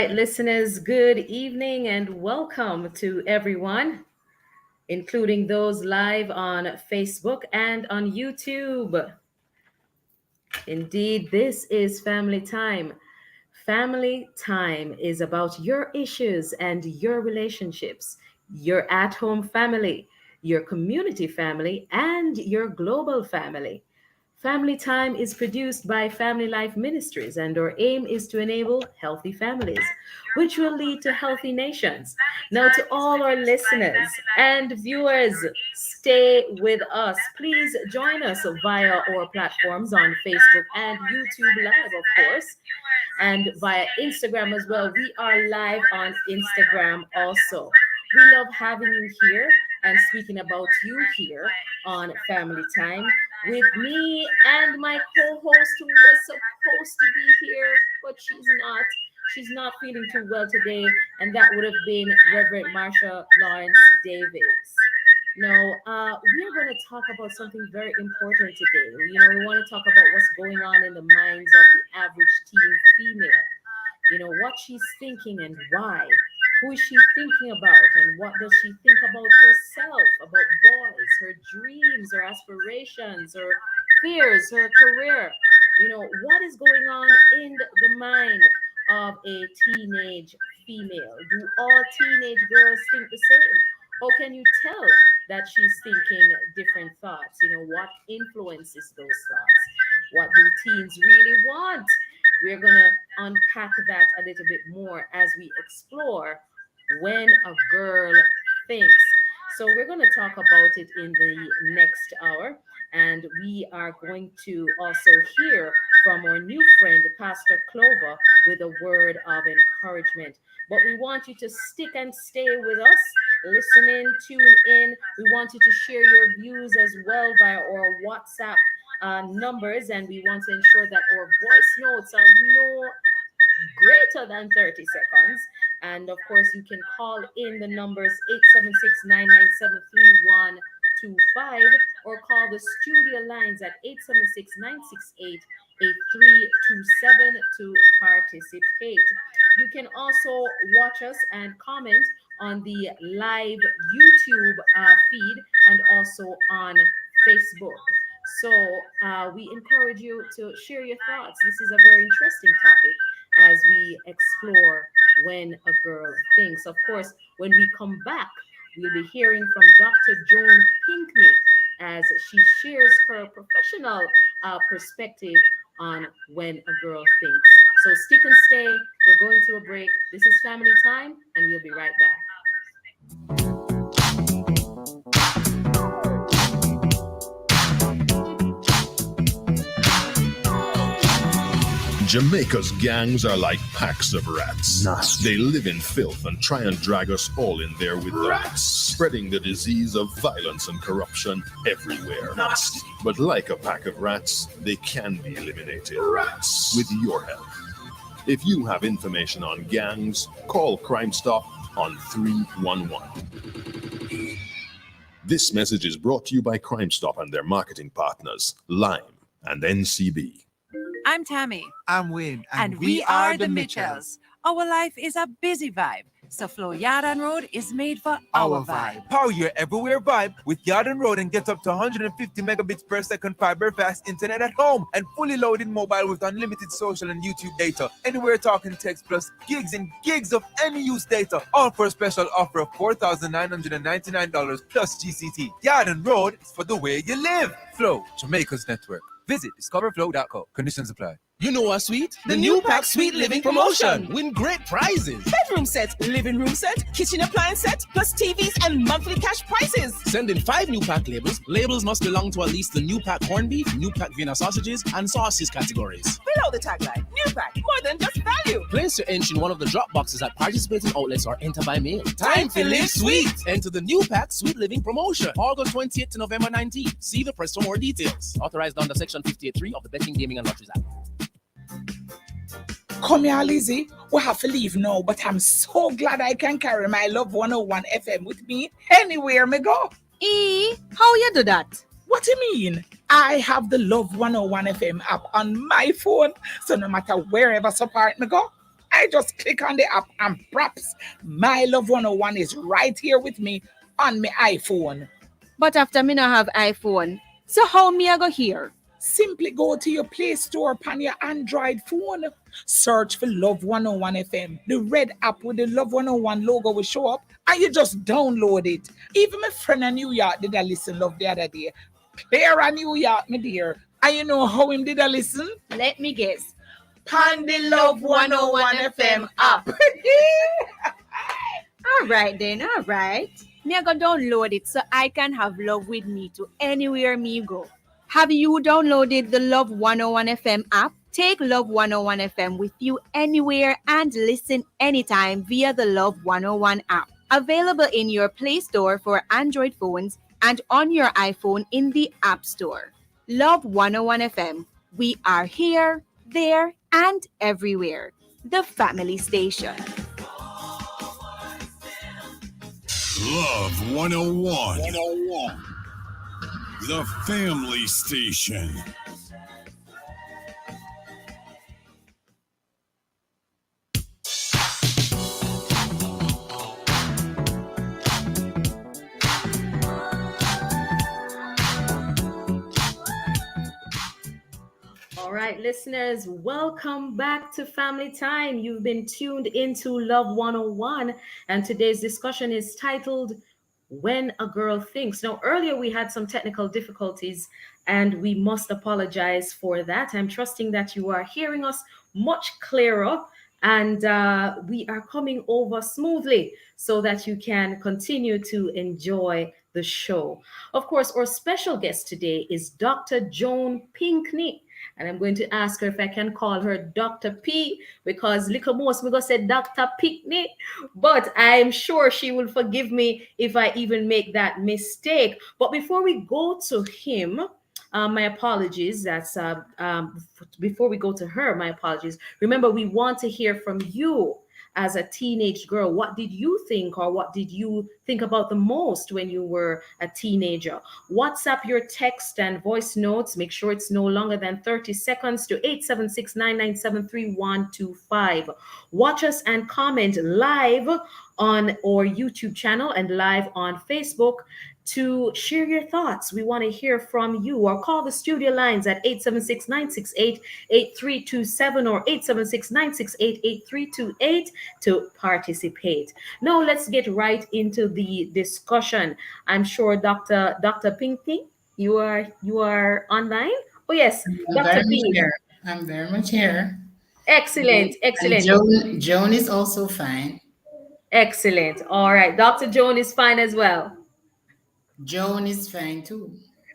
right, listeners, good evening and welcome to everyone, including those live on Facebook and on YouTube. Indeed, this is family time. Family time is about your issues and your relationships, your at home family, your community family, and your global family. Family Time is produced by Family Life Ministries, and our aim is to enable healthy families, which will lead to healthy nations. Now, to all our listeners and viewers, stay with us. Please join us via our platforms on Facebook and YouTube Live, of course, and via Instagram as well. We are live on Instagram also. We love having you here and speaking about you here on Family Time with me and my co-host who was supposed to be here, but she's not. She's not feeling too well today, and that would have been Reverend Marsha Lawrence Davis. No, we are going to talk about something very important today. We want to talk about what's going on in the minds of the average teen female. What she's thinking and why. Who is she thinking about and what does she think about herself, about boys, her dreams, her aspirations, her fears, her career? What is going on in the mind of a teenage female? Do all teenage girls think the same? How can you tell that she's thinking different thoughts? What influences those thoughts? What do teens really want? We're going to unpack that a little bit more as we explore when a girl thinks. So, we're going to talk about it in the next hour, and we are going to also hear from our new friend, Pastor Clover, with a word of encouragement. But we want you to stick and stay with us, listen in, tune in. We want you to share your views as well via our WhatsApp numbers, and we want to ensure that our voice notes are no greater than 30 seconds. And of course, you can call in the numbers 876-997-3125 or call the studio lines at 876-968-8327 to participate. You can also watch us and comment on the live YouTube feed and also on Facebook. So we encourage you to share your thoughts. This is a very interesting topic as we explore when a girl thinks. Of course, when we come back, we'll be hearing from Dr. Joan Pinkney as she shares her professional perspective on when a girl thinks. So stick and stay. We're going to a break. This is Family Time, and we'll be right back. Jamaica's gangs are like packs of rats. Nasty. They live in filth and try and drag us all in there with them, spreading the disease of violence and corruption everywhere. Nasty. But like a pack of rats, they can be eliminated. Rats. With your help. If you have information on gangs, call Crime Stop on 311. This message is brought to you by Crime Stop and their marketing partners, Lime and NCB. I'm Tammy. I'm Wayne. And we are the Mitchells. Our life is a busy vibe. So Flow Yardan Road is made for our vibe. Power your everywhere vibe with Yardan Road and get up to 150 megabits per second fiber fast internet at home and fully loaded mobile with unlimited social and YouTube data. Anywhere talking text plus gigs and gigs of any use data. All for a special offer of $4,999 plus GCT. Yardan Road is for the way you live. Flow, Jamaica's network. Visit discoverflow.co. Conditions apply. You know what, sweet? The new pack Sweet Living promotion. Win great prizes. Bedroom set, living room set, kitchen appliance set, plus TVs and monthly cash prizes. Send in 5 new pack labels. Labels must belong to at least the new pack corned beef, new pack Vienna sausages, and sauces categories. Below the tagline, new pack, more than just value. Place your entry in one of the drop boxes at participating outlets or enter by mail. Time to live sweet. Enter the new pack Sweet Living promotion. August 28th to November 19th. See the press for more details. Authorized under Section 58.3 of the Betting, Gaming and Lotteries Act. Come here, Lizzie. We have to leave now, but I'm so glad I can carry my Love 101 FM with me anywhere me go. How you do that? What do you mean? I have the Love 101 FM app on my phone, so no matter wherever support me go, I just click on the app and props. My Love 101 is right here with me on my iPhone. But after me not have iPhone, so how me I go here? Simply go to your Play Store on your Android phone. Search for Love 101 FM. The red app with the Love 101 logo will show up and you just download it. Even my friend in New York did a listen love the other day. Clear New York, my dear. And you know how him did a listen? Let me guess. On the Love 101 FM app. All right then, all right. Me I go download it so I can have love with me to anywhere me go. Have you downloaded the Love 101 FM app? Take Love 101 FM with you anywhere and listen anytime via the Love 101 app. Available in your Play Store for Android phones and on your iPhone in the App Store. Love 101 FM. We are here, there, and everywhere. The family station. Love 101. The family station. All right, listeners, welcome back to Family Time. You've been tuned into Love 101, and today's discussion is titled When a Girl Thinks. Now, earlier we had some technical difficulties, and we must apologize for that. I'm trusting that you are hearing us much clearer, and we are coming over smoothly so that you can continue to enjoy the show. Of course, our special guest today is Dr. Joan Pinkney. And I'm going to ask her if I can call her Dr. P, because little most me go say Dr. Pinkney, but I'm sure she will forgive me if I even make that mistake. But before we go to him, my apologies. Before we go to her, my apologies. Remember, we want to hear from you as a teenage girl. What did you think, or what did you think about the most when you were a teenager? WhatsApp your text and voice notes. Make sure it's no longer than 30 seconds to 876-997-3125. Watch us and comment live on our YouTube channel and live on Facebook to share your thoughts. We want to hear from you, or call the studio lines at 876-968-8327 or 876-968-8328 to participate. Now let's get right into the discussion. I'm sure Dr. Pinkney, you are online. Oh yes, Dr. P. I'm very much here. Excellent. And Joan is also fine. Excellent. All right, Dr. Joan is fine as well. Joan is fine too.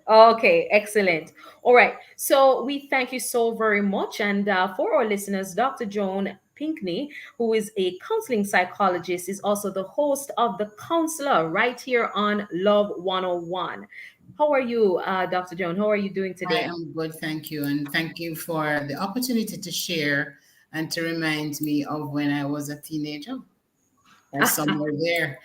Okay, excellent. All right. So we thank you so very much. And for our listeners, Dr. Joan Pinkney, who is a counseling psychologist, is also the host of The Counselor right here on Love 101. How are you, Dr. Joan? How are you doing today? I am good, thank you. And thank you for the opportunity to share and to remind me of when I was a teenager or somewhere there.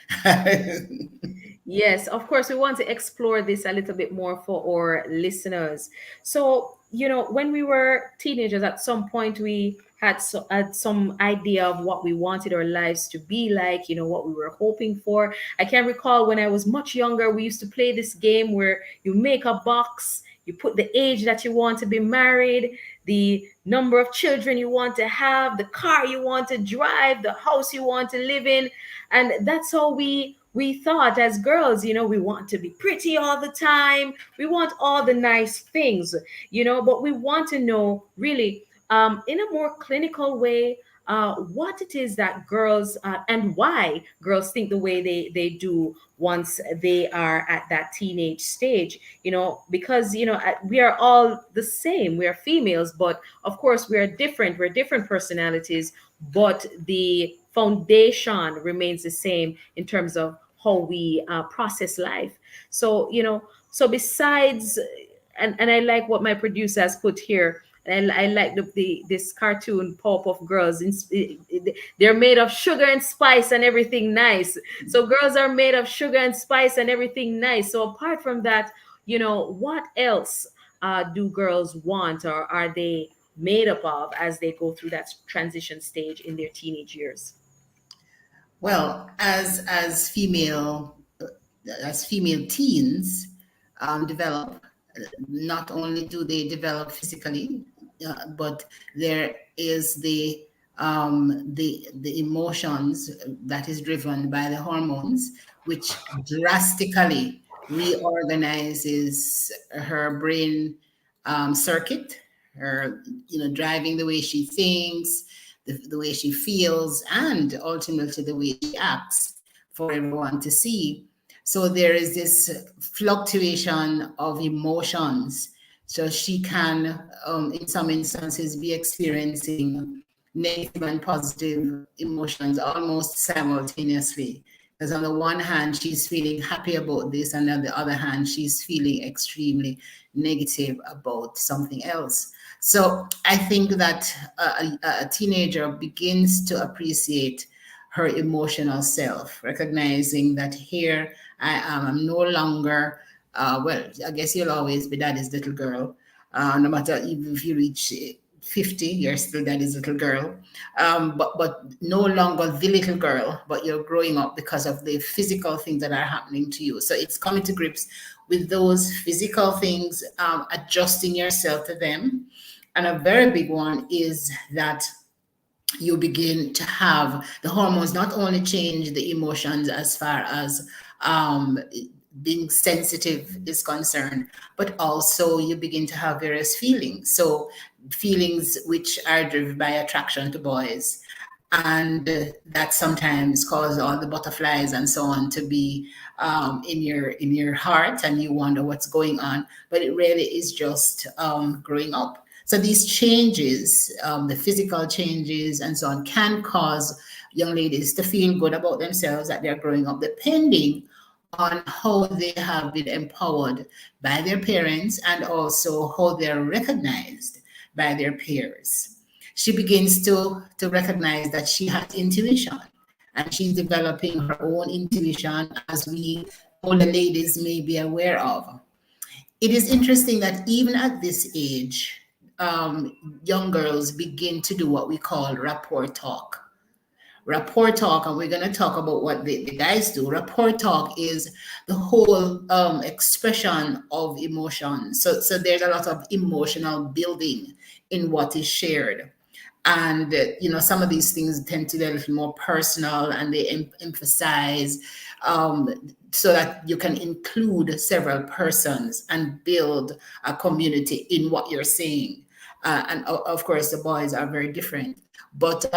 Yes, of course, we want to explore this a little bit more for our listeners. So, when we were teenagers, at some point we had some idea of what we wanted our lives to be like, what we were hoping for. I can recall when I was much younger, we used to play this game where you make a box, you put the age that you want to be married, the number of children you want to have, the car you want to drive, the house you want to live in. And that's how we thought as girls, we want to be pretty all the time. We want all the nice things, but we want to know really in a more clinical way what it is that girls and why girls think the way they do once they are at that teenage stage, because, we are all the same. We are females, but of course we are different. We're different personalities, but the foundation remains the same in terms of how we process life. So, so besides, and I like what my producer has put here. And I like this cartoon Powerpuff Girls. They're made of sugar and spice and everything nice. So girls are made of sugar and spice and everything nice. So apart from that, what else do girls want, or are they made up of as they go through that transition stage in their teenage years? Well, as female teens develop, not only do they develop physically, but there is the emotions that is driven by the hormones, which drastically reorganizes her brain circuit, her, driving the way she thinks, the way she feels, and ultimately the way she acts for everyone to see. So there is this fluctuation of emotions. So she can, in some instances, be experiencing negative and positive emotions almost simultaneously. Because on the one hand, she's feeling happy about this, and on the other hand, she's feeling extremely negative about something else. So I think that a teenager begins to appreciate her emotional self, recognizing that here I am. I'm no longer, well, I guess you'll always be daddy's little girl. No matter even if you reach 50, you're still daddy's little girl. But no longer the little girl, but you're growing up because of the physical things that are happening to you. So it's coming to grips with those physical things, adjusting yourself to them. And a very big one is that you begin to have the hormones not only change the emotions as far as being sensitive is concerned, but also you begin to have various feelings. So feelings which are driven by attraction to boys, and that sometimes cause all the butterflies and so on to be in your heart, and you wonder what's going on, but it really is just growing up. So these changes, the physical changes and so on, can cause young ladies to feel good about themselves, that they're growing up, depending on how they have been empowered by their parents and also how they're recognized by their peers. She begins to recognize that she has intuition, and she's developing her own intuition, as we older ladies may be aware of. It is interesting that even at this age, young girls begin to do what we call rapport talk. Rapport talk, and we're going to talk about what the guys do. Rapport talk is the whole expression of emotion. So there's a lot of emotional building in what is shared. And, some of these things tend to be a little more personal, and they emphasize so that you can include several persons and build a community in what you're saying. And of course, the boys are very different. But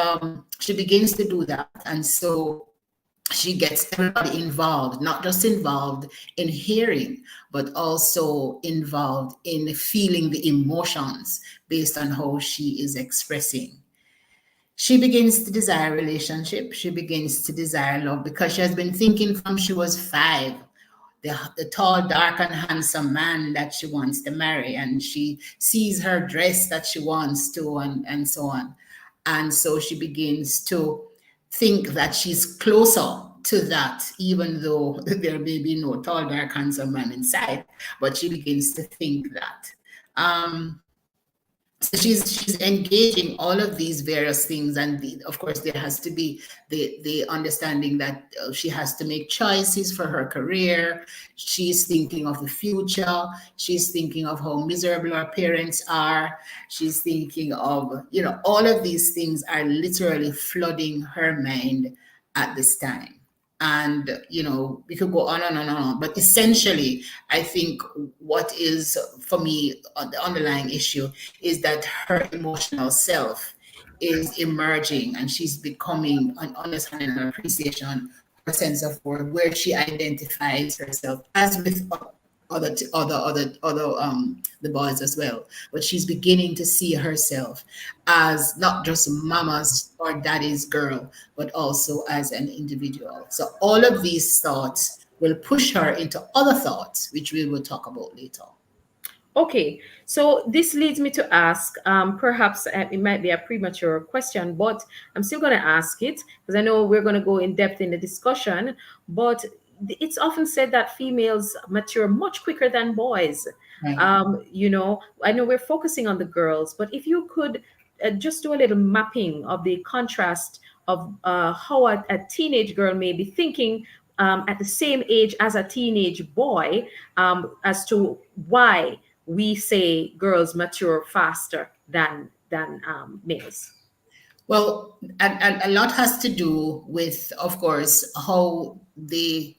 she begins to do that. And so she gets everybody involved, not just involved in hearing, but also involved in feeling the emotions based on how she is expressing. She begins to desire relationship. She begins to desire love, because she has been thinking from she was 5, the tall, dark, and handsome man that she wants to marry, and she sees her dress that she wants to, and so on. And so she begins to think that she's closer to that, even though there may be no tall, dark, handsome man inside, but she begins to think that. So she's engaging all of these various things, and of course there has to be the understanding that she has to make choices for her career. She's thinking of the future. She's thinking of how miserable her parents are. She's thinking of, all of these things are literally flooding her mind at this time. And, we could go on and on and on. But essentially, I think what is, for me, the underlying issue is that her emotional self is emerging, and she's becoming an understanding and appreciation, a sense of where she identifies herself, as with the boys as well. But she's beginning to see herself as not just mama's or daddy's girl, but also as an individual. So all of these thoughts will push her into other thoughts, which we will talk about later. Okay, so this leads me to ask, perhaps it might be a premature question, but I'm still going to ask it because I know we're going to go in depth in the discussion. But it's often said that females mature much quicker than boys. Right. I know we're focusing on the girls, but if you could just do a little mapping of the contrast of how a teenage girl may be thinking at the same age as a teenage boy, as to why we say girls mature faster than males. Well, a lot has to do with, of course, how the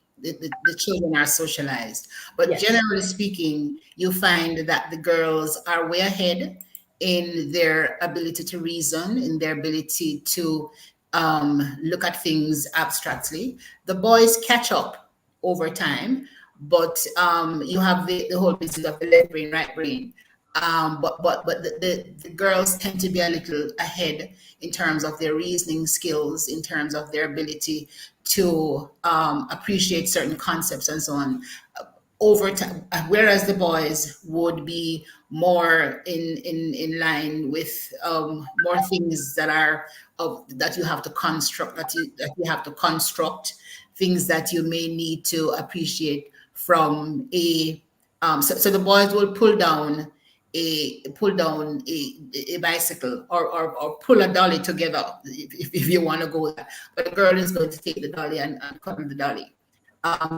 children are socialized. But Yes. generally speaking, you find that the girls are way ahead in their ability to reason, in their ability to look at things abstractly. The boys catch up over time, but you have the whole business of the left brain, right brain. But the girls tend to be a little ahead in terms of their reasoning skills, in terms of their ability to appreciate certain concepts and so on over time, whereas the boys would be more in line with more things that are that you have to construct, that you have to construct, things that you may need to appreciate from a so the boys will pull down a bicycle or pull a dolly together if you want to go there. But the girl is going to take the dolly and cuddle the dolly.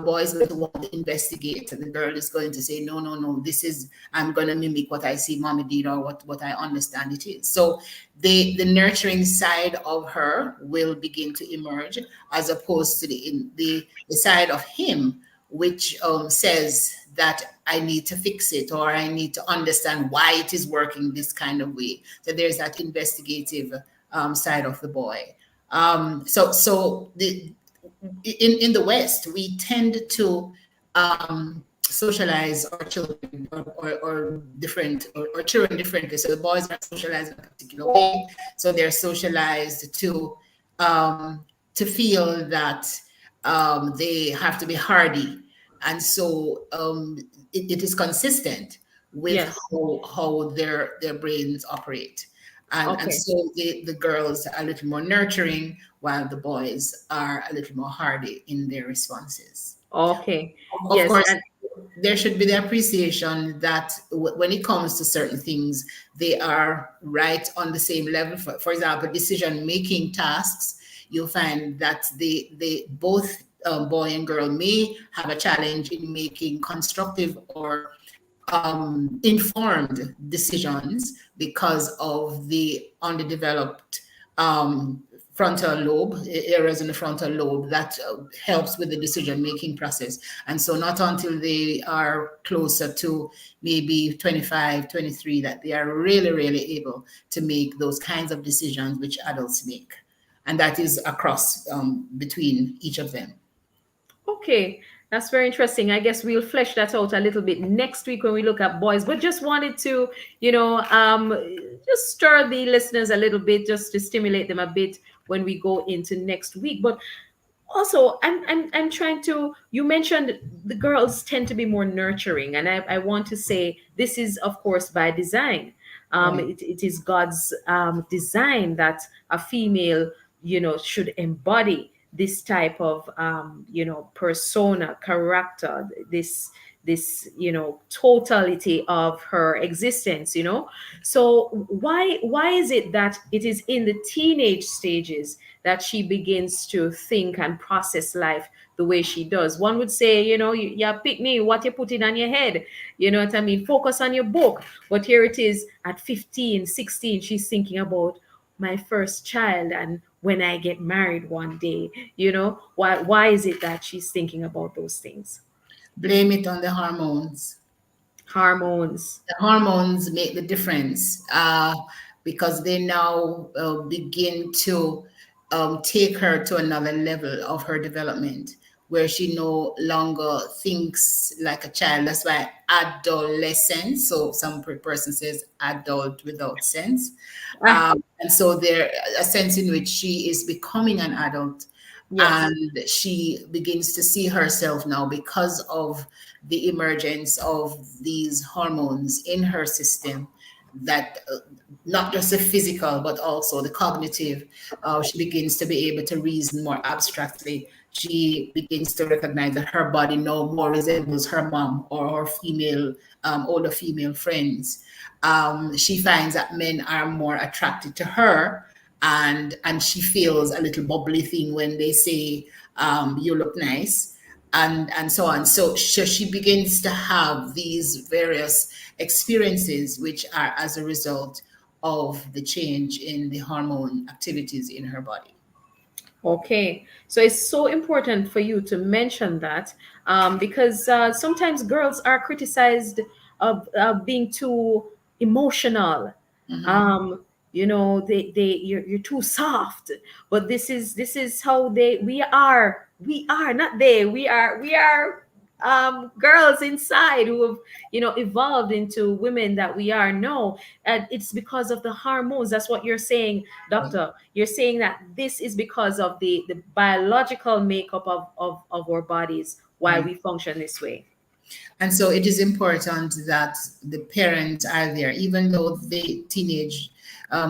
Boys going to want to investigate, and the girl is going to say, no, this is, I'm going to mimic what I see mommy did or what I understand it is. So the nurturing side of her will begin to emerge, as opposed to the side of him, which says that I need to fix it, or I need to understand why it is working this kind of way. So there's that investigative side of the boy. So in the West, we tend to socialize our children or children differently. So the boys are socialized in a particular way. So they're socialized to feel that they have to be hardy. And so it is consistent with Yes. how their brains operate. And, Okay. and so the girls are a little more nurturing, while the boys are a little more hardy in their responses. Okay. Of Yes. course, And there should be the appreciation that when it comes to certain things, they are right on the same level. For example, decision-making tasks, you'll find that they both boy and girl may have a challenge in making constructive or informed decisions because of the underdeveloped frontal lobe, areas in the frontal lobe that helps with the decision-making process. And so not until they are closer to maybe 25, 23, that they are really, really able to make those kinds of decisions which adults make. And that is across between each of them. okay, that's very interesting. I guess we'll flesh that out a little bit next week when we look at boys. But just wanted to, just stir the listeners a little bit, just to stimulate them a bit when we go into next week. But also, I'm trying to. You mentioned the girls tend to be more nurturing, and I want to say this is, of course, by design. Right. It is God's design that a female, should embody this type of persona, character, this totality of her existence. So why is it that it is in the teenage stages that she begins to think and process life the way she does? One would say, you pick me what you put in on your head, you know what I mean, focus on your book. But here it is at 15, 16, she's thinking about my first child and when I get married one day. Why is it that she's thinking about those things? Blame it on the hormones. Hormones. The hormones make the difference because they now begin to take her to another level of her development where she no longer thinks like a child. That's why adolescence. So some person says adult without sense. And so there a sense in which she is becoming an adult. Yes. And she begins to see herself now because of the emergence of these hormones in her system that not just the physical, but also the cognitive. She begins to be able to reason more abstractly. She begins to recognize that her body no more resembles her mom or her female, older female friends. She finds that men are more attracted to her, and she feels a little bubbly thing when they say, you look nice, and so on. So she begins to have these various experiences, which are as a result of the change in the hormone activities in her body. Okay, so it's so important for you to mention that, because sometimes girls are criticized of being too emotional. You know, you're too soft, but this is how we are not they we are girls inside who have, evolved into women that we are. No, and it's because of the hormones. That's what you're saying, doctor. You're saying that this is because of the biological makeup of our bodies, why we function this way. And so it is important that the parents are there, even though the teenage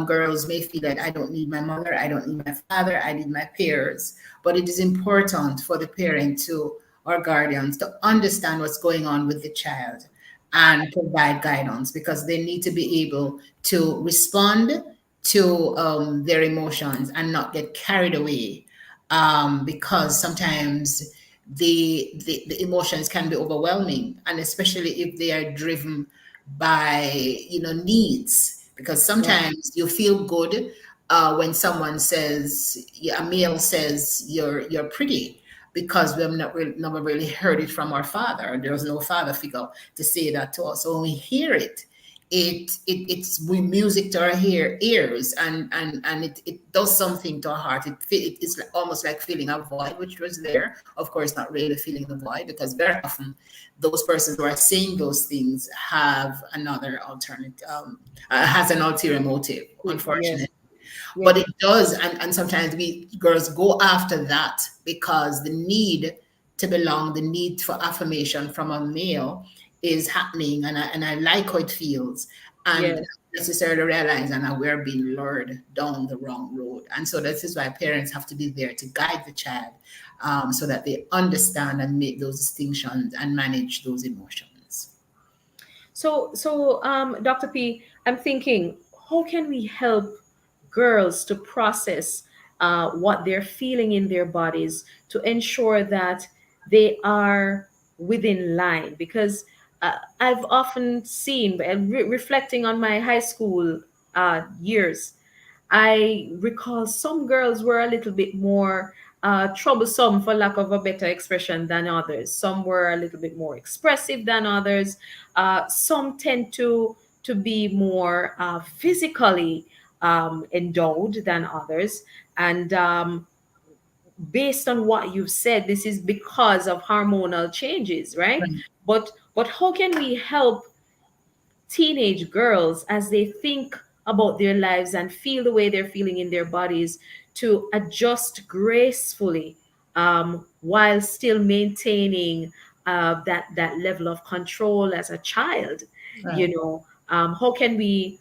girls may feel like, I don't need my mother, I don't need my father, I need my peers. But it is important for the parent to, or guardians, to understand what's going on with the child and provide guidance, because they need to be able to respond to their emotions and not get carried away, because sometimes the emotions can be overwhelming, and especially if they are driven by needs, because sometimes you feel good when someone says, a male says you're pretty, because we have never really heard it from our father. There was no father figure to say that to us. So when we hear it, it's music to our ears, and it does something to our heart. It's almost like feeling a void, which was there. Of course, not really feeling the void, because very often those persons who are saying those things have another alternate, has an ulterior motive, unfortunately. Yes. But it does, and sometimes we girls go after that because the need to belong, the need for affirmation from a male is happening, and I like how it feels, and not necessarily realize, and we're being lured down the wrong road. And so this is why parents have to be there to guide the child, so that they understand and make those distinctions and manage those emotions. So Dr. P, I'm thinking, how can we help girls to process what they're feeling in their bodies to ensure that they are within line? Because I've often seen, and reflecting on my high school years, I recall some girls were a little bit more troublesome, for lack of a better expression, than others. Some were a little bit more expressive than others. Some tend to be more physically endowed than others. And based on what you've said, this is because of hormonal changes, right? But how can we help teenage girls as they think about their lives and feel the way they're feeling in their bodies to adjust gracefully, while still maintaining that level of control as a child? Right. How can we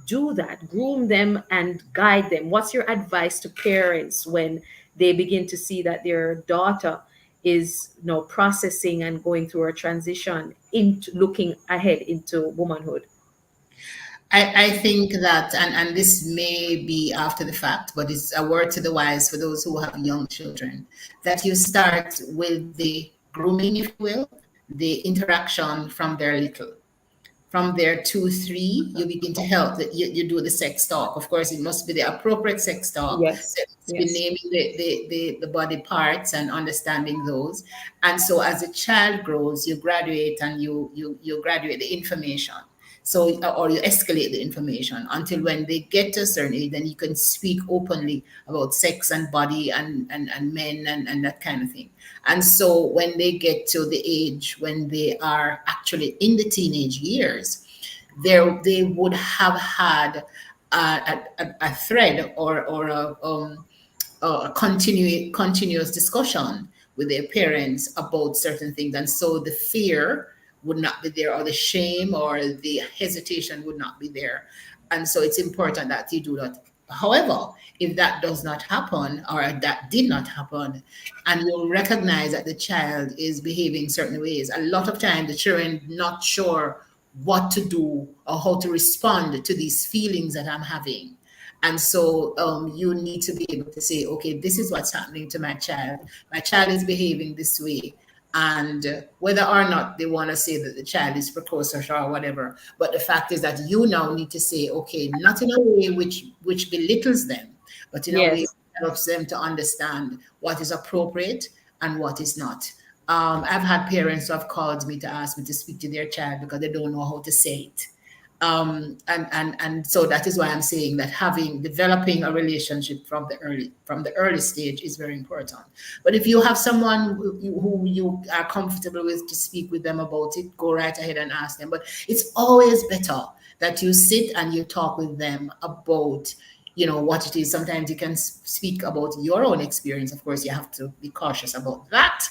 do that, groom them and guide them? What's your advice to parents when they begin to see that their daughter is processing and going through a transition into looking ahead into womanhood? I think that, and this may be after the fact, but it's a word to the wise for those who have young children, that you start with the grooming, if you will, the interaction from their little. From their 2, 3, you begin to help that you do the sex talk. Of course, it must be the appropriate sex talk. Yes. Be naming the body parts and understanding those. And so as a child grows, you graduate, and you graduate the information. So, or you escalate the information until when they get to a certain age, then you can speak openly about sex and body and men and that kind of thing. And so when they get to the age when they are actually in the teenage years, they would have had a thread or a continuous discussion with their parents about certain things. And so the fear would not be there, or the shame or the hesitation would not be there. And so it's important that you do that. However, if that does not happen, or that did not happen, and you'll recognize that the child is behaving certain ways, a lot of time the children not sure what to do or how to respond to these feelings that I'm having. And so you need to be able to say, okay, this is what's happening to my child. My child is behaving this way. And whether or not they want to say that the child is precocious or whatever, but the fact is that you now need to say, okay, not in a way which belittles them, but in a way Yes. that helps them to understand what is appropriate and what is not. I've had parents who have called me to ask me to speak to their child because they don't know how to say it. And so that is why I'm saying that developing a relationship from the early stage is very important. But if you have someone who you are comfortable with to speak with them about it, go right ahead and ask them. But it's always better that you sit and you talk with them about what it is. Sometimes you can speak about your own experience. Of course, you have to be cautious about that,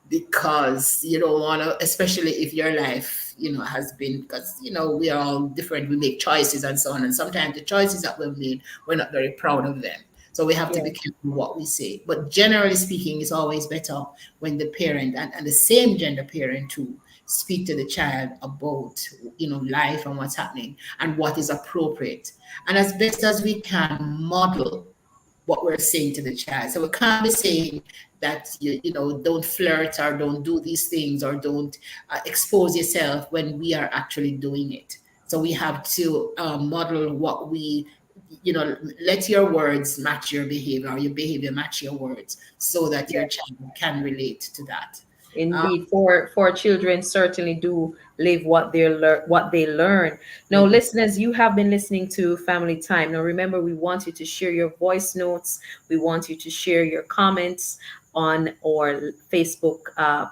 because you don't want to, especially if your life has been, because we are all different, we make choices and so on, and sometimes the choices that we've made, we're not very proud of them, so we have to be careful what we say. But generally speaking, it's always better when the parent and the same gender parent too speak to the child about life and what's happening and what is appropriate, and as best as we can model what we're saying to the child. So we can't be saying that don't flirt or don't do these things or don't expose yourself when we are actually doing it. So we have to model what we let your words match your behavior, or your behavior match your words, so that your child can relate to that. Indeed, for children certainly do live what they learn. Now, listeners, you have been listening to Family Time. Now, remember, we want you to share your voice notes. We want you to share your comments on our Facebook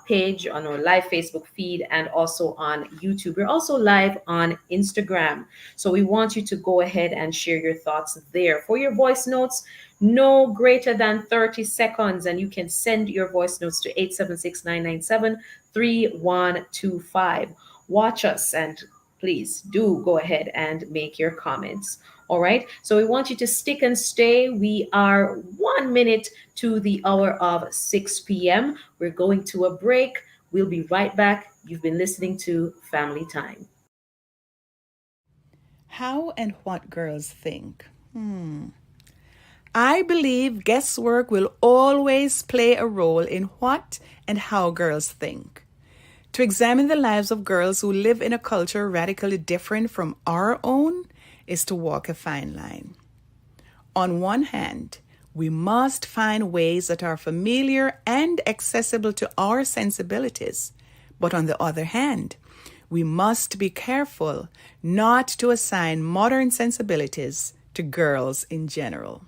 page, on our live Facebook feed, and also on YouTube. We're also live on Instagram. So we want you to go ahead and share your thoughts there. For your voice notes, no greater than 30 seconds, and you can send your voice notes to 876-997-3125. Watch us, and please do go ahead and make your comments. All right, so we want you to stick and stay. We are 1 minute to the hour of 6 p.m. We're going to a break. We'll be right back. You've been listening to Family Time. How and what girls think. I believe guesswork will always play a role in what and how girls think. To examine the lives of girls who live in a culture radically different from our own is to walk a fine line. On one hand, we must find ways that are familiar and accessible to our sensibilities. But on the other hand, we must be careful not to assign modern sensibilities to girls in general.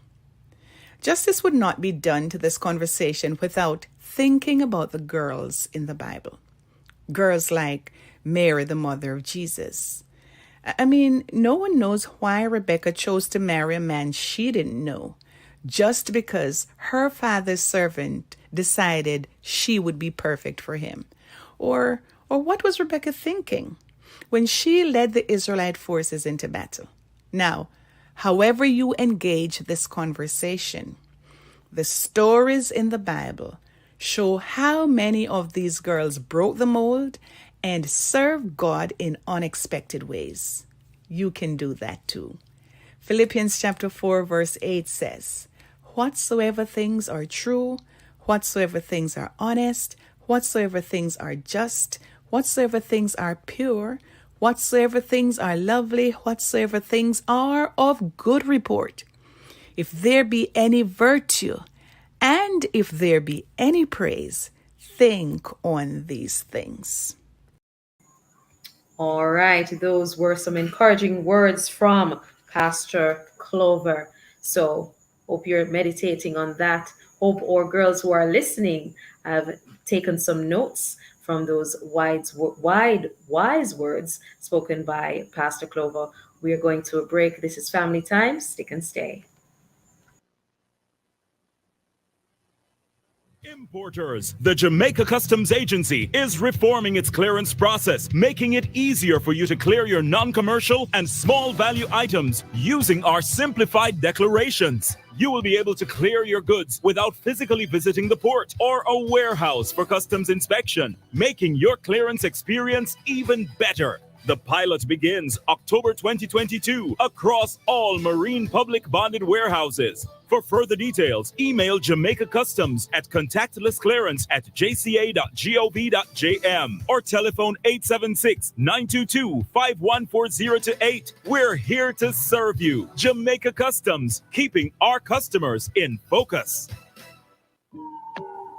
Justice would not be done to this conversation without thinking about the girls in the Bible. Girls like Mary, the mother of Jesus. I mean, no one knows why Rebecca chose to marry a man she didn't know, just because her father's servant decided she would be perfect for him. Or what was Rebecca thinking when she led the Israelite forces into battle? Now, however you engage this conversation, the stories in the Bible show how many of these girls broke the mold and served God in unexpected ways. You can do that too. Philippians chapter 4 verse 8 says, "Whatsoever things are true, whatsoever things are honest, whatsoever things are just, whatsoever things are pure, whatsoever things are lovely, whatsoever things are of good report. If there be any virtue, and if there be any praise, think on these things." All right, those were some encouraging words from Pastor Clover. So, hope you're meditating on that. Hope our girls who are listening have taken some notes from those wise words spoken by Pastor Clover. We are going to a break. This is Family Time. Stick and stay. Importers, the Jamaica Customs Agency is reforming its clearance process, making it easier for you to clear your non-commercial and small value items using our simplified declarations. You will be able to clear your goods without physically visiting the port or a warehouse for customs inspection, making your clearance experience even better. The pilot begins October 2022 across all Marine Public Bonded warehouses. For further details, email Jamaica Customs at contactlessclearance@jca.gov.jm or telephone 876-922-51408. We're here to serve you. Jamaica Customs, keeping our customers in focus.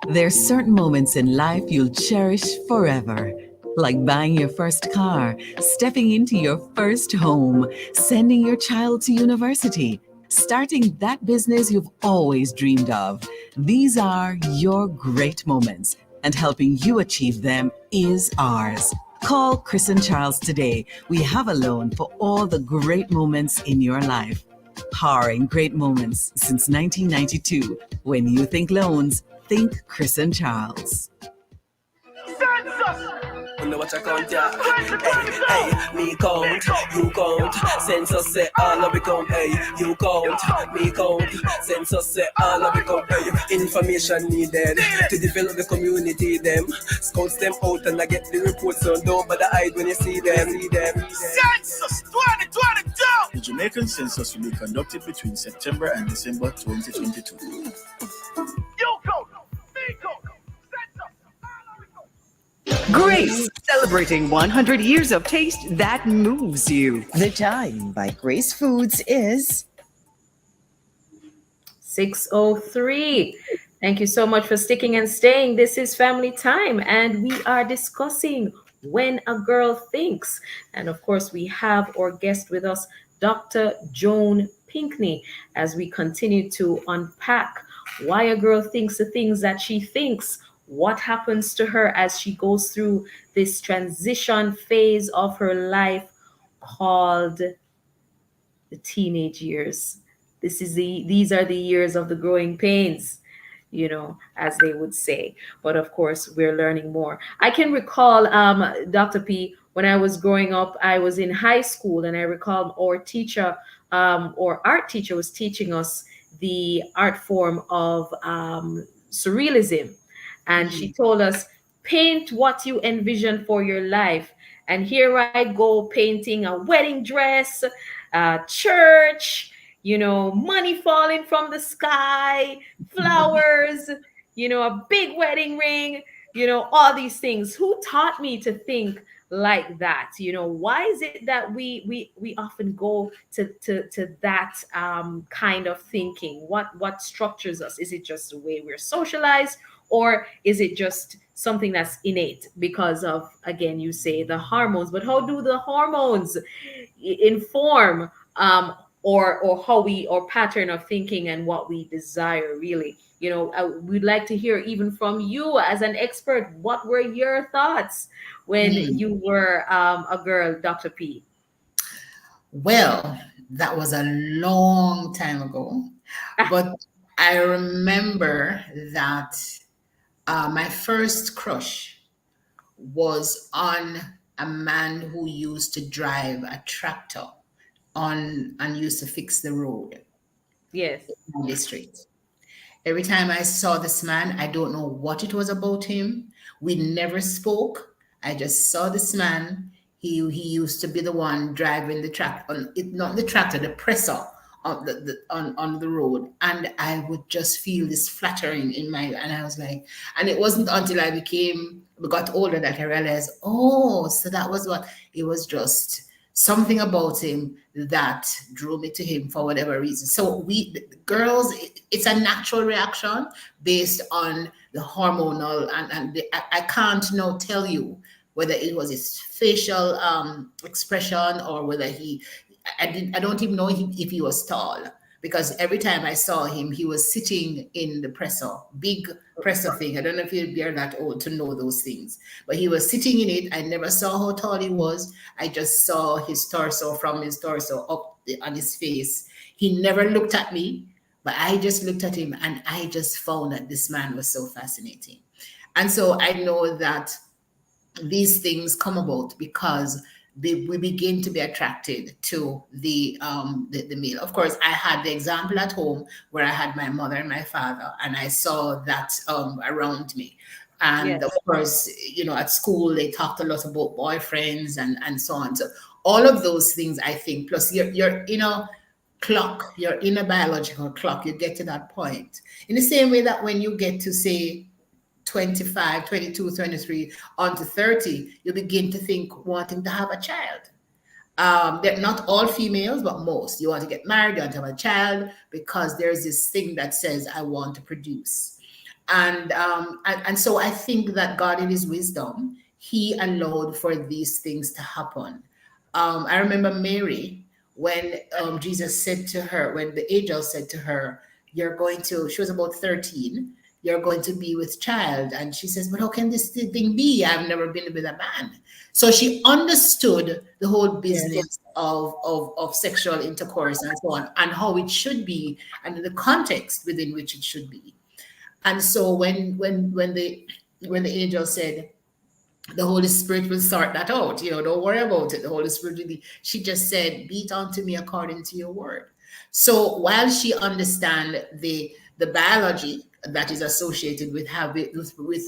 There's certain moments in life you'll cherish forever. Like buying your first car, stepping into your first home, sending your child to university, starting that business you've always dreamed of. These are your great moments, and helping you achieve them is ours. Call Chris and Charles today. We have a loan for all the great moments in your life. Powering great moments since 1992. When you think loans, think Chris and Charles. What I count, yeah. Hey, me count, you count. Census say all of we count. Hey, you count, me count. Census say all of we count. Hey, information needed to develop the community. Them scouts them out and I get the reports. So don't bother hide when you see them. Census 2022. The Jamaican census will be conducted between September and December 2022. You count, me count. Grace, celebrating 100 years of taste that moves you. The time by Grace Foods is 6:03. Thank you so much for sticking and staying. This is Family Time, and we are discussing When a Girl Thinks. And of course, we have our guest with us, Dr. Joan Pinkney, as we continue to unpack why a girl thinks the things that she thinks. What happens to her as she goes through this transition phase of her life called the teenage years. These are the years of the growing pains, as they would say. But of course, we're learning more. I can recall, Dr. P, when I was growing up, I was in high school, and I recall our teacher, or art teacher, was teaching us the art form of surrealism. And she told us, paint what you envision for your life. And here I go painting a wedding dress, a church, money falling from the sky, flowers, a big wedding ring, all these things. Who taught me to think like that? Why is it that we often go to that kind of thinking? What structures us? Is it just the way we're socialized? Or is it just something that's innate because of, again, you say the hormones? But how do the hormones inform or how our pattern of thinking and what we desire, really? We'd like to hear even from you as an expert. What were your thoughts when you were a girl, Dr. P? Well, that was a long time ago, but I remember that my first crush was on a man who used to drive a tractor and used to fix the road. Yes. In the street. Every time I saw this man, I don't know what it was about him. We never spoke. I just saw this man. He used to be the one driving the tractor, not the tractor, the presser on the road, and I would just feel this fluttering in my, and I was like, and it wasn't until I got older that I realized, so that was what it was. Just something about him that drew me to him for whatever reason. So girls, it's a natural reaction based on the hormonal, and I can't now tell you whether it was his facial expression or whether I don't even know if he was tall, because every time I saw him, he was sitting in the presser, big presser thing. I don't know if you'd be that old to know those things, but he was sitting in it. I never saw how tall he was. I just saw his torso, from his torso up on his face. He never looked at me, But I just looked at him and I just found that this man was so fascinating. And so I know that these things come about because we begin to be attracted to the male. Of course, I had the example at home where I had my mother and my father, and I saw that around me. And Yes. of course, you know, at school they talked a lot about boyfriends and so on. So all of those things, I think, plus your inner clock, your inner biological clock, you get to that point. In the same way that when you get to say 25, 22, 23, on to 30, you begin to think wanting to have a child. They're not all females, but most. You want to get married, you want to have a child, because there's this thing that says, I want to produce. And so I think that God in his wisdom, he allowed for these things to happen. I remember Mary, when Jesus said to her, when the angel said to her, you're going to, she was about 13, you're going to be with child. And she says, but how can this thing be? I've never been with a man. So she understood the whole business of sexual intercourse and so on, and how it should be, and the context within which it should be. And so when the angel said, the Holy Spirit will sort that out, you know, don't worry about it. The Holy Spirit will be, she just said, be it unto me according to your word. So while she understand the biology that is associated with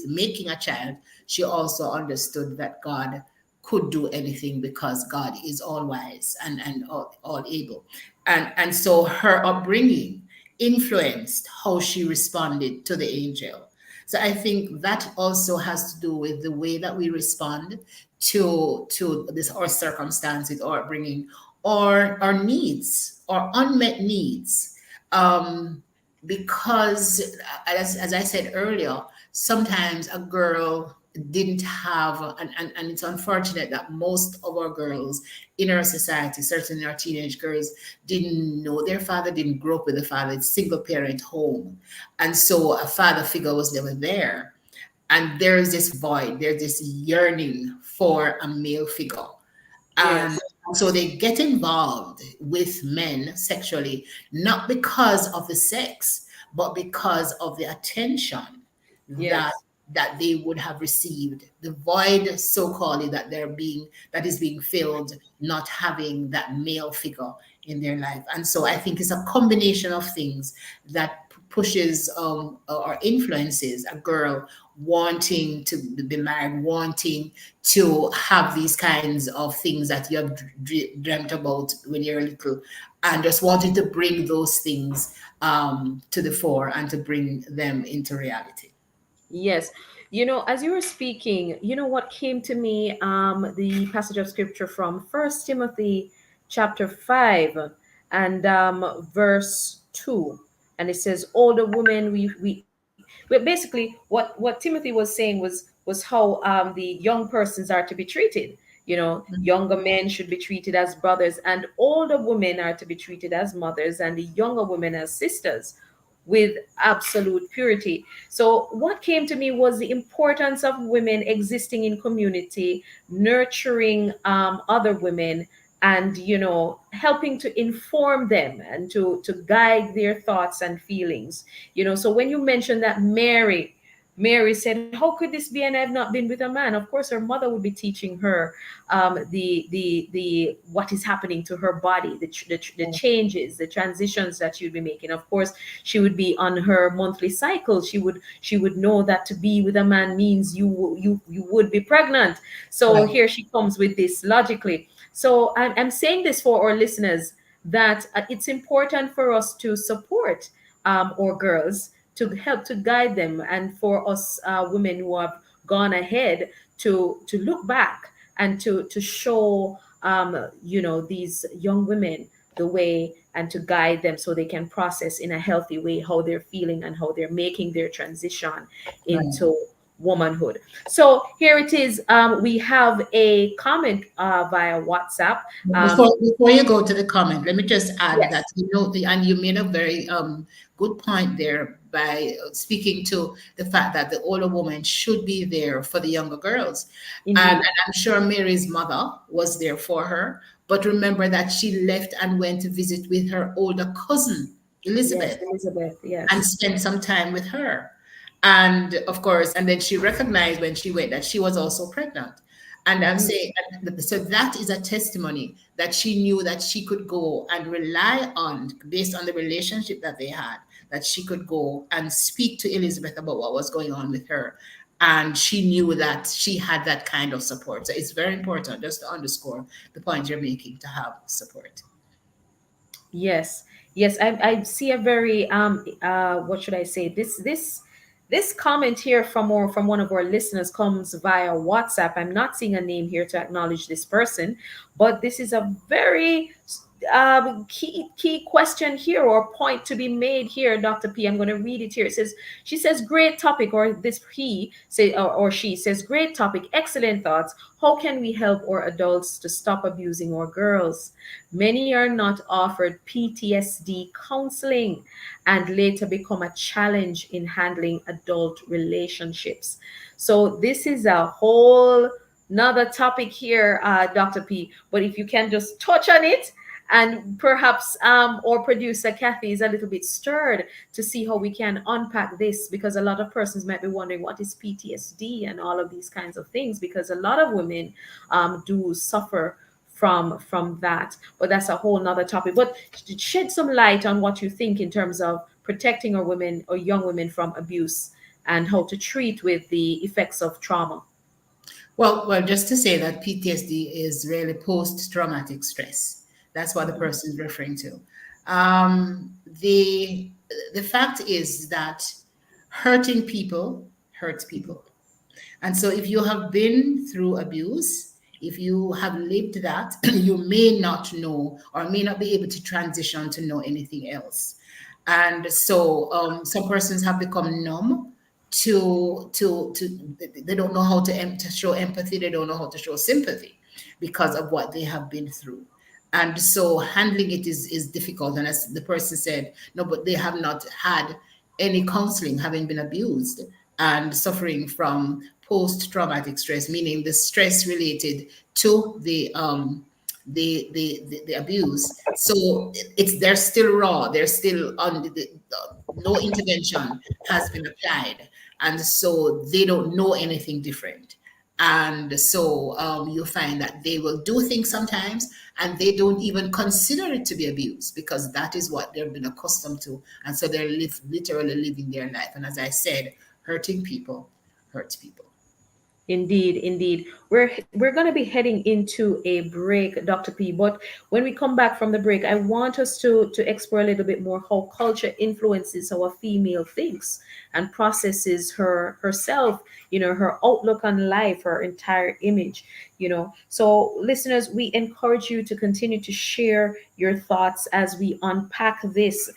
making a child, she also understood that God could do anything because God is all wise and all able. And so her upbringing influenced how she responded to the angel. So I think that also has to do with the way that we respond to this, our circumstances, or upbringing, or our needs, or unmet needs. Because as I said earlier, sometimes a girl didn't have, and it's unfortunate that most of our girls in our society, certainly our teenage girls, didn't know their father, didn't grow up with a father. It's single parent home. And so a father figure was never there. And there's this void, there's this yearning for a male figure. And so they get involved with men sexually, not because of the sex, but because of the attention that they would have received, the void, so-called, that is being filled, not having that male figure in their life. And so I think it's a combination of things that pushes or influences a girl wanting to be married, wanting to have these kinds of things that you have dreamt about when you're little, and just wanting to bring those things to the fore and to bring them into reality. Yes. You know, as you were speaking, you know what came to me, the passage of scripture from 1 Timothy chapter 5 and verse 2. And it says, older women, we basically what Timothy was saying was how the young persons are to be treated. You know, younger men should be treated as brothers, and older women are to be treated as mothers, and the younger women as sisters, with absolute purity. So what came to me was the importance of women existing in community, nurturing other women, and, you know, helping to inform them and to guide their thoughts and feelings. You know, so when you mentioned that Mary said, how could this be, and I've not been with a man? Of course, her mother would be teaching her the what is happening to her body, the changes, the transitions that she'd be making. Of course, she would be on her monthly cycle. She would know that to be with a man means you would be pregnant. So here she comes with this logically. So I'm saying this for our listeners, that it's important for us to support our girls, to help to guide them, and for us women who have gone ahead to look back and to show you know, these young women the way, and to guide them so they can process in a healthy way how they're feeling and how they're making their transition into womanhood. So here it is. We have a comment via WhatsApp. Before you go to the comment, let me just add that, you know, and you made a very good point there by speaking to the fact that the older woman should be there for the younger girls. And I'm sure Mary's mother was there for her, but remember that she left and went to visit with her older cousin Elizabeth. Yes, Elizabeth, yes. And spend some time with her. And of course, and then she recognized when she went that she was also pregnant. And I'm saying, so that is a testimony that she knew that she could go and rely on, based on the relationship that they had, that she could go and speak to Elizabeth about what was going on with her. And she knew that she had that kind of support. So it's very important, just to underscore the point you're making, to have support. Yes, yes, I see a very what should I say? This comment here from one of our listeners comes via WhatsApp. I'm not seeing a name here to acknowledge this person, but this is a very key question here, or point to be made here, Dr. P. I'm going to read it here. It says, she says, great topic, or this he say, or she says, great topic, excellent thoughts. How can we help our adults to stop abusing our girls? Many are not offered PTSD counseling and later become a challenge in handling adult relationships. So this is a whole another topic here, Dr. P. But if you can just touch on it, and perhaps our producer Kathy is a little bit stirred to see how we can unpack this, because a lot of persons might be wondering what is PTSD and all of these kinds of things, because a lot of women do suffer from that. But that's a whole nother topic. But shed some light on what you think in terms of protecting our women or young women from abuse and how to treat with the effects of trauma. Well, just to say that PTSD is really post-traumatic stress. That's what the person is referring to. The fact is that hurting people hurts people. And so if you have been through abuse, if you have lived that, you may not know or may not be able to transition to know anything else. And so some persons have become numb to they don't know how to show empathy. They don't know how to show sympathy because of what they have been through. And so handling it is difficult. And as the person said, no, but they have not had any counseling, having been abused and suffering from post-traumatic stress, meaning the stress related to the abuse. So they're still raw. They're still on no intervention has been applied. And so they don't know anything different. And so you find that they will do things sometimes and they don't even consider it to be abuse because that is what they've been accustomed to. And so they're literally living their life. And as I said, hurting people hurts people. Indeed. We're going to be heading into a break, Dr. P. But when we come back from the break, I want us to explore a little bit more how culture influences how a female thinks and processes herself, her outlook on life, her entire image, So listeners, we encourage you to continue to share your thoughts as we unpack this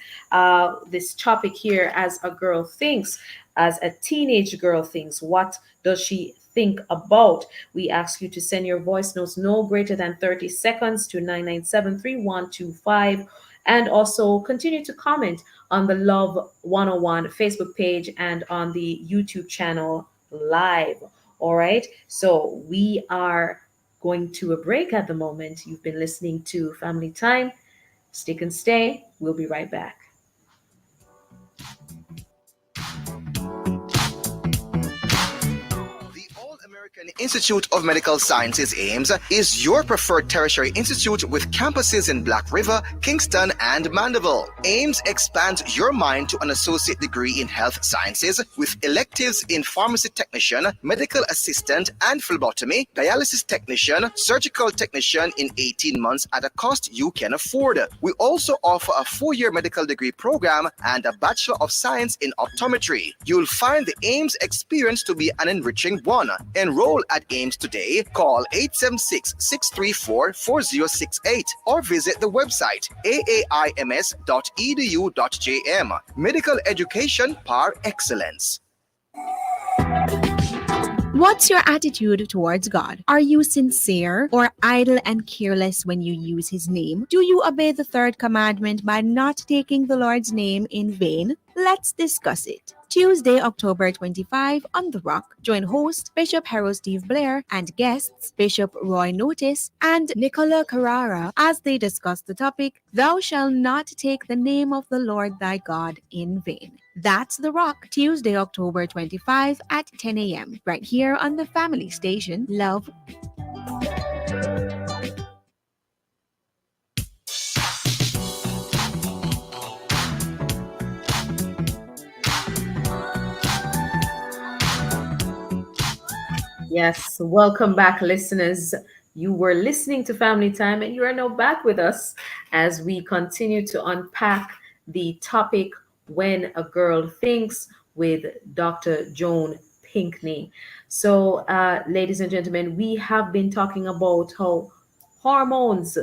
topic here. As a girl thinks, as a teenage girl thinks, what does she think about? We ask you to send your voice notes no greater than 30 seconds to 997-3125, and also continue to comment on the Love 101 Facebook page and on the YouTube channel live. All right, so we are going to a break at the moment. You've been listening to Family Time. Stick and stay. We'll be right back. Institute of Medical Sciences AIMS is your preferred tertiary institute with campuses in Black River, Kingston, and Mandeville. AIMS expands your mind to an associate degree in health sciences with electives in pharmacy technician, medical assistant and phlebotomy, dialysis technician, surgical technician in 18 months at a cost you can afford. We also offer a 4-year medical degree program and a Bachelor of Science in optometry. You'll find the AIMS experience to be an enriching one. Enroll at AIMS today. Call 876-634-4068 or visit the website aaims.edu.jm. Medical education par excellence. What's your attitude towards God? Are you sincere or idle and careless when you use his name? Do you obey the third commandment by not taking the Lord's name in vain? Let's discuss it. Tuesday, October 25 on The Rock. Join host Bishop Harold Steve Blair and guests Bishop Roy Notice and Nicola Carrara as they discuss the topic, Thou shalt not take the name of the Lord thy God in vain. That's The Rock, Tuesday, October 25 at 10 a.m. right here on the family station, Love. Yes, welcome back, listeners. You were listening to Family Time, and you are now back with us as we continue to unpack the topic When a Girl Thinks with Dr. Joan Pinkney. So, ladies and gentlemen, we have been talking about how hormones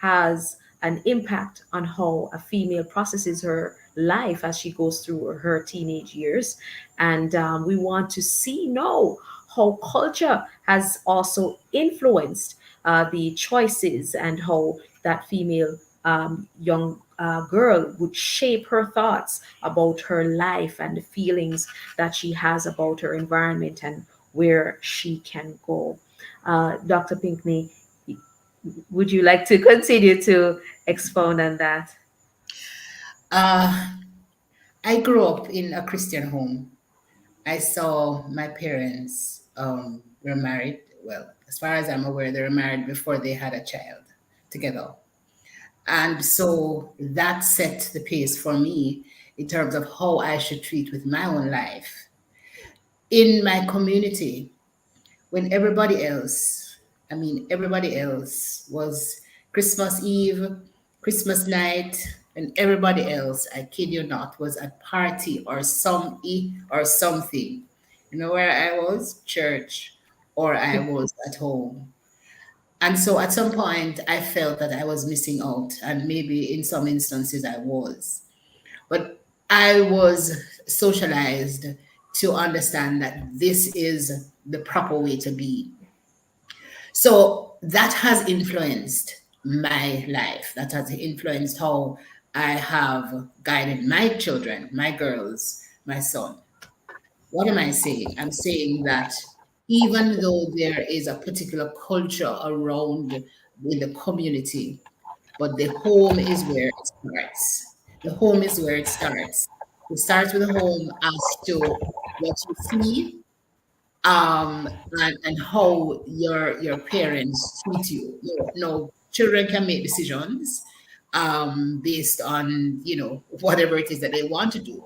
has an impact on how a female processes her life as she goes through her teenage years. And we want to see now how culture has also influenced the choices and how that female young girl would shape her thoughts about her life and the feelings that she has about her environment and where she can go. Dr. Pinkney, would you like to continue to expound on that? I grew up in a Christian home. I saw my parents were married. Well, as far as I'm aware, they were married before they had a child together. And so that set the pace for me in terms of how I should treat with my own life. In my community, when everybody else was Christmas Eve, Christmas night, and everybody else, I kid you not, was at party or something. You know where I was? Church, or I was at home. And so at some point, I felt that I was missing out, and maybe in some instances I was. But I was socialized to understand that this is the proper way to be. So that has influenced my life. That has influenced how I have guided my children, my girls, my son. What am I saying? I'm saying that even though there is a particular culture around in the community, but the home is where it starts. The home is where it starts. It starts with the home as to what you see, and how your parents treat you. No, children can make decisions based on whatever it is that they want to do.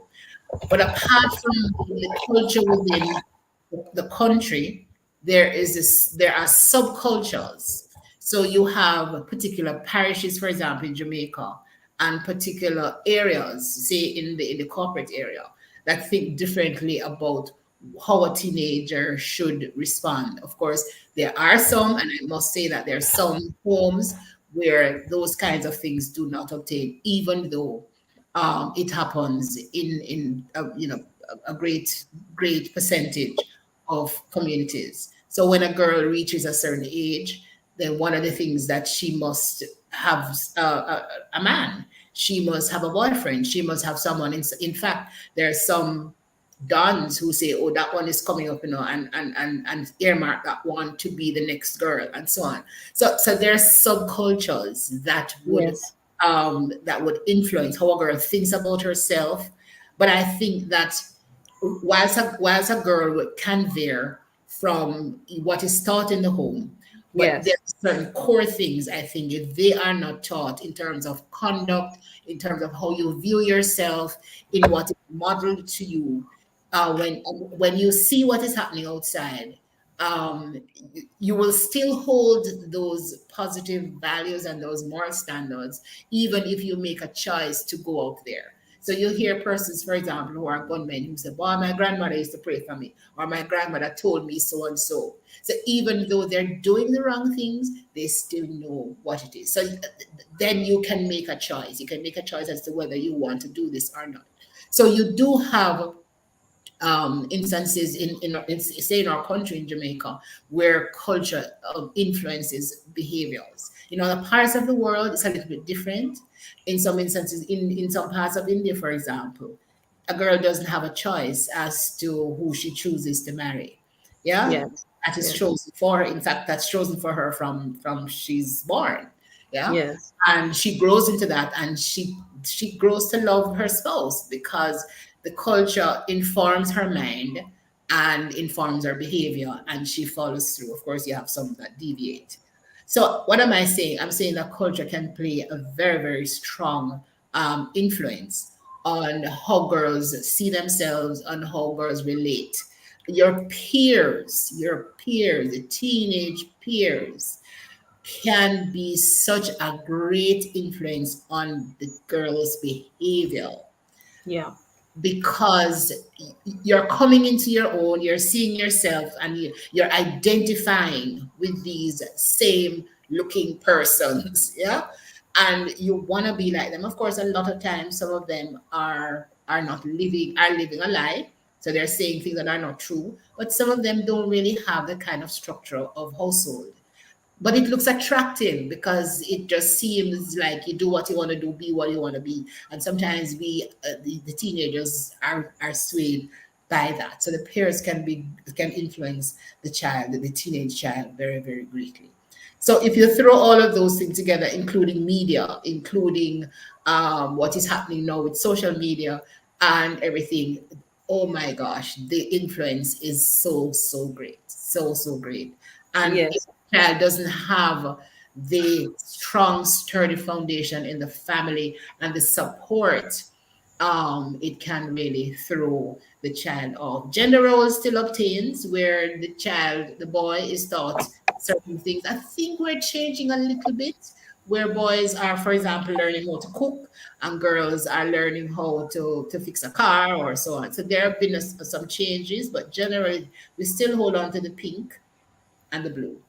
But apart from the culture within the country, there are subcultures. So you have particular parishes, for example, in Jamaica, and particular areas, say in the corporate area, that think differently about how a teenager should respond. Of course, there are some, and I must say that there are some homes where those kinds of things do not obtain, even though it happens in a great percentage of communities. So when a girl reaches a certain age, then one of the things that she must have a man, she must have a boyfriend, she must have someone. In fact, there are some dons who say, oh, that one is coming up, and earmark that one to be the next girl, and so on. So there are subcultures that would that would influence how a girl thinks about herself. But I think that whilst a girl can vary from what is taught in the home, but there are certain core things, I think, if they are not taught in terms of conduct, in terms of how you view yourself, in what is modeled to you, when you see what is happening outside, you will still hold those positive values and those moral standards, even if you make a choice to go out there. So you hear persons, for example, who are gunmen who say, well, my grandmother used to pray for me, or my grandmother told me so and so. So even though they're doing the wrong things, they still know what it is. So then you can make a choice. You can make a choice as to whether you want to do this or not. So you do have instances in our country, in Jamaica, where culture influences behaviors. In other parts of the world, it's a little bit different. In some instances, in some parts of India, for example, a girl doesn't have a choice as to who she chooses to marry. Yeah. Yes. That is Yes. chosen for her. In fact, that's chosen for her from she's born. Yeah. Yes. And she grows into that, and she grows to love her spouse because the culture informs her mind and informs her behavior, and she follows through. Of course, you have some that deviate. So what am I saying? I'm saying that culture can play a very, very strong influence on how girls see themselves, on how girls relate. Your peers, the teenage peers, can be such a great influence on the girl's behavior. Yeah. Because you're coming into your own, you're seeing yourself, and you're identifying with these same looking persons. Yeah. And you want to be like them. Of course, a lot of times some of them are living a lie. So they're saying things that are not true. But some of them don't really have the kind of structure of household. But it looks attractive because it just seems like you do what you want to do, be what you want to be. And sometimes the teenagers are swayed by that. So the parents can influence the child, the teenage child, very, very greatly. So if you throw all of those things together, including media, including what is happening now with social media and everything, oh my gosh, the influence is so, so great. So, so great. And Yes. if a child doesn't have the strong, sturdy foundation in the family and the support, it can really throw the child off. Gender role still obtains where the boy is taught certain things. I think we're changing a little bit, where boys are, for example, learning how to cook and girls are learning how to fix a car or so on. So there have been some changes, but generally we still hold on to the pink and the blue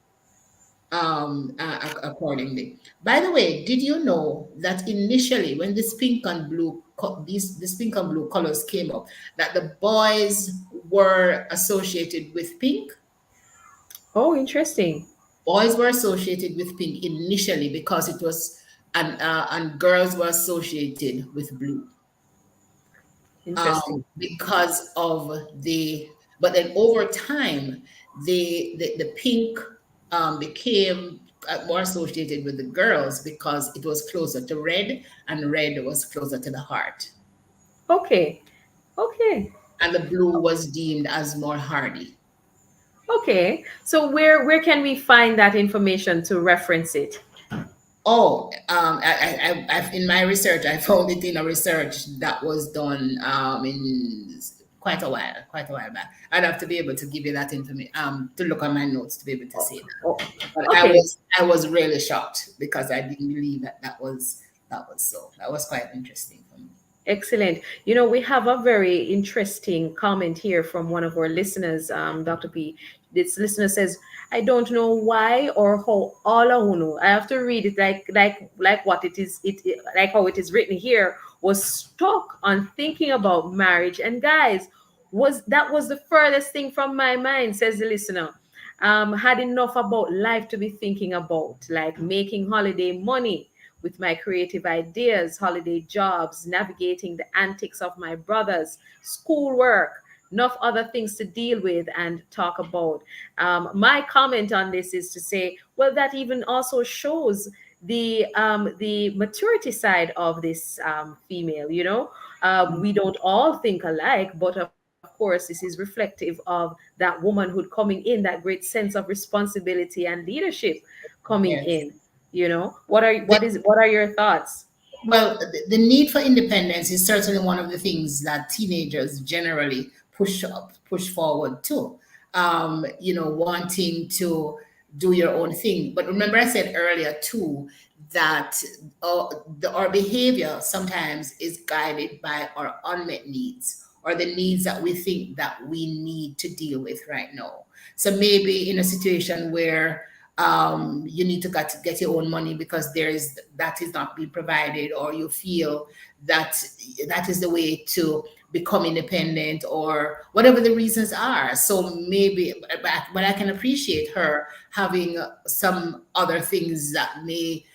accordingly. By the way, did you know that initially when this pink and blue this pink and blue colors came up, that the boys were associated with pink? Oh, interesting. Boys were associated with pink initially because it was, and girls were associated with blue. Interesting. Because of but then over time, the pink became more associated with the girls because it was closer to red, and red was closer to the heart. Okay. Okay. And the blue was deemed as more hardy. Okay. So where can we find that information to reference it? Oh, I've in my research, I found it in a research that was done in quite a while back. I'd have to be able to give you that information, to look at my notes to be able to say that. But Okay. I was really shocked because I didn't believe that was so. That was quite interesting for me. Excellent. You know, we have a very interesting comment here from one of our listeners, Dr. P. This listener says, I don't know why or how all I know. I have to read it like what it is, like how it is written here, was stuck on thinking about marriage. And guys, was the furthest thing from my mind, says the listener. Had enough about life to be thinking about, like making holiday money with my creative ideas, holiday jobs, navigating the antics of my brothers, schoolwork, enough other things to deal with and talk about. My comment on this is to say, well, that even also shows the maturity side of this female. You know, we don't all think alike, but of course, this is reflective of that womanhood coming in, that great sense of responsibility and leadership coming Yes. in. You know, what are your thoughts? Well, the need for independence is certainly one of the things that teenagers generally push forward to. Wanting to do your own thing. But remember, I said earlier too that our behavior sometimes is guided by our unmet needs or the needs that we think that we need to deal with right now. So maybe in a situation where you need to get your own money because that is not being provided, or you feel that is the way to become independent, or whatever the reasons are. So maybe, but I can appreciate her having some other things that may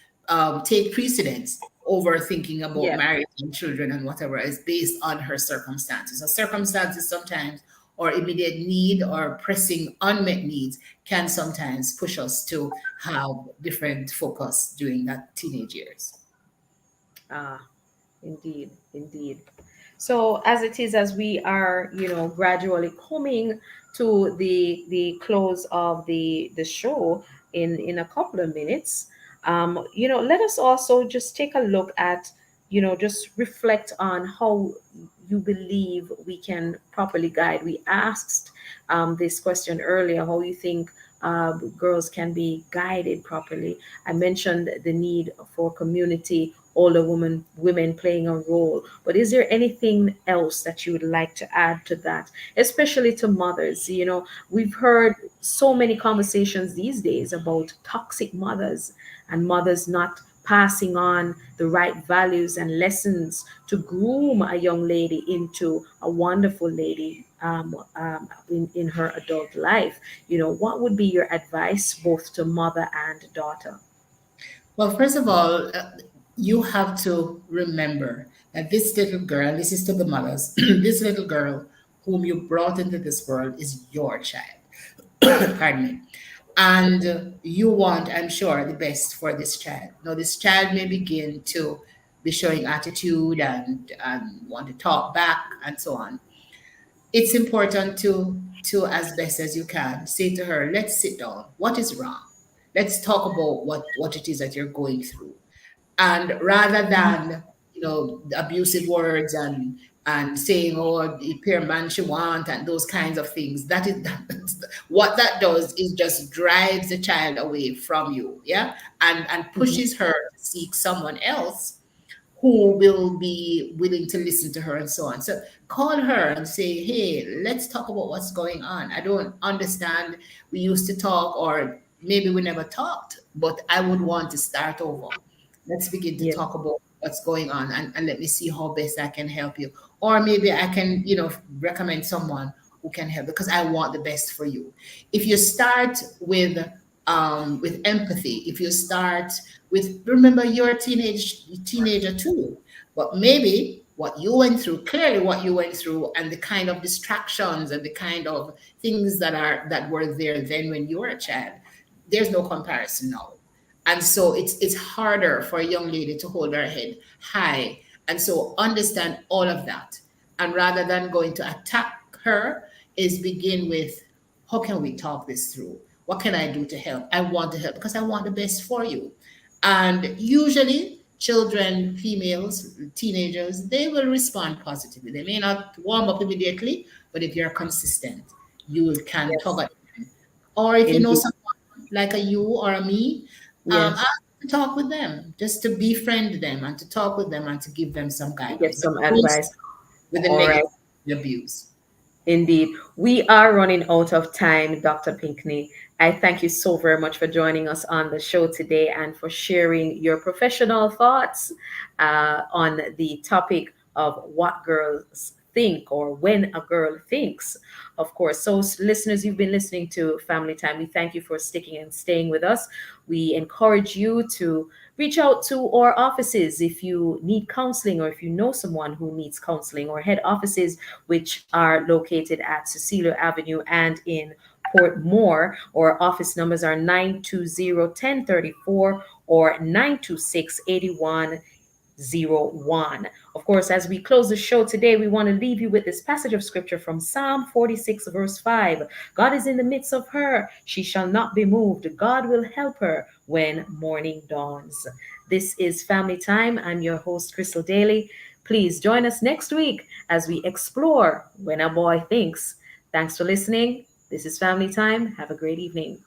take precedence overthinking about Yeah. marriage and children and whatever is based on her circumstances. So circumstances sometimes, or immediate need or pressing unmet needs, can sometimes push us to have different focus during that teenage years. Ah, indeed, indeed. So as it is, as we are, gradually coming to the close of the show in a couple of minutes, let us also just take a look at, just reflect on how you believe we can properly guide. We asked this question earlier, how you think girls can be guided properly. I mentioned the need for community, older women playing a role. But is there anything else that you would like to add to that, especially to mothers? We've heard so many conversations these days about toxic mothers and mothers not passing on the right values and lessons to groom a young lady into a wonderful lady in her adult life. What would be your advice both to mother and daughter? Well, first of all, you have to remember that this little girl, this is to the mothers, this little girl whom you brought into this world is your child. Pardon me. And you want, I'm sure, the best for this child. Now, this child may begin to be showing attitude and want to talk back and so on. It's important to, as best as you can, say to her, let's sit down. What is wrong? Let's talk about what it is that you're going through. And rather than, abusive words and saying, oh, the pair man she want and those kinds of things, what that does is just drives the child away from you, yeah, and pushes her to seek someone else who will be willing to listen to her and so on. So call her and say, hey, let's talk about what's going on. I don't understand. We used to talk, or maybe we never talked, but I would want to start over. Let's begin to talk about what's going on and let me see how best I can help you. Or maybe I can, recommend someone who can help, because I want the best for you. If you start with empathy, if you start with, remember you're a teenager too, but maybe what you went through, and the kind of distractions and the kind of things that were there then when you were a child, there's no comparison now. And so it's harder for a young lady to hold her head high. And so understand all of that. And rather than going to attack her, is begin with, how can we talk this through? What can I do to help? I want to help because I want the best for you. And usually children, females, teenagers, they will respond positively. They may not warm up immediately, but if you're consistent, you can talk at them. Or if you know someone like a you or a me, ask to talk with them, just to befriend them and to talk with them and to give them some guidance. Get some advice. With the negative abuse. Indeed. We are running out of time, Dr. Pinkney. I thank you so very much for joining us on the show today and for sharing your professional thoughts on the topic of what girls think, or when a girl thinks, of course. So listeners, you've been listening to Family Time. We thank you for sticking and staying with us. We encourage you to reach out to our offices if you need counseling, or if you know someone who needs counseling. Our head offices, which are located at Cecilia Avenue and in Port Moore. Our office numbers are 920-1034 or 926-8101. Of course, as we close the show today, we want to leave you with this passage of scripture from Psalm 46, verse 5. God is in the midst of her. She shall not be moved. God will help her when morning dawns. This is Family Time. I'm your host, Crystal Daly. Please join us next week as we explore when a boy thinks. Thanks for listening. This is Family Time. Have a great evening.